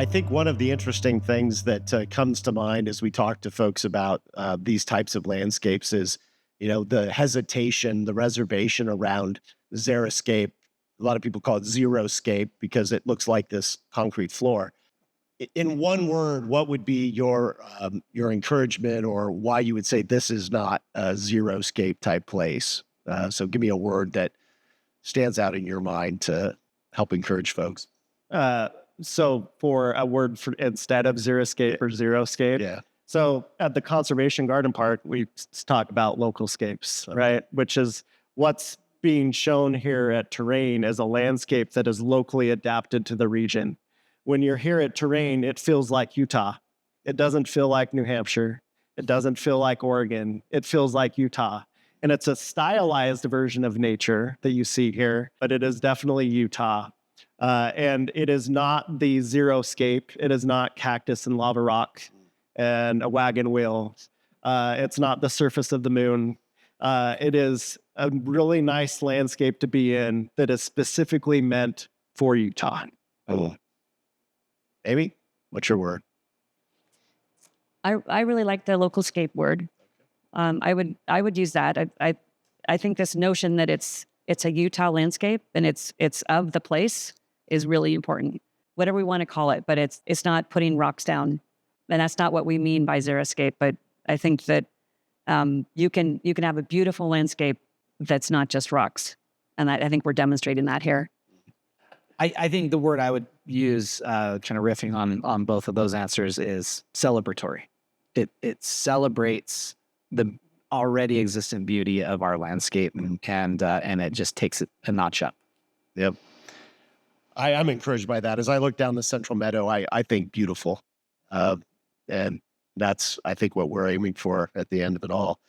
I think one of the interesting things that comes to mind as we talk to folks about these types of landscapes is, the hesitation, the reservation around xeriscape. A lot of people call it zeroscape because it looks like this concrete floor. In one word, what would be your encouragement or why you would say this is not a zeroscape type place? So give me a word that stands out in your mind to help encourage folks. So for a word for instead of zeroscape or zeroscape. Yeah. So at the Conservation Garden Park, we talk about localscapes, right? Which is what's being shown here at Terraine as a landscape that is locally adapted to the region. When you're here at Terraine, it feels like Utah. It doesn't feel like New Hampshire. It doesn't feel like Oregon. It feels like Utah. And it's a stylized version of nature that you see here, but it is definitely Utah. And it is not the zeroscape. It is not cactus and lava rock and a wagon wheel. It's not the surface of the moon. It is a really nice landscape to be in that is specifically meant for Utah. Oh. Amy, what's your word? I really like the localscape word. I would use that. I think this notion that it's a Utah landscape and it's of the place is really important. Whatever we want to call it, but it's not putting rocks down, and that's not what we mean by xeriscape. But I think that you can have a beautiful landscape that's not just rocks, and I think we're demonstrating that here. I think the word I would use, kind of riffing on both of those answers, is celebratory. It celebrates the already existent beauty of our landscape, and it just takes it a notch up. Yep. I'm encouraged by that. As I look down the Central Meadow, I think beautiful. And that's, I think, what we're aiming for at the end of it all.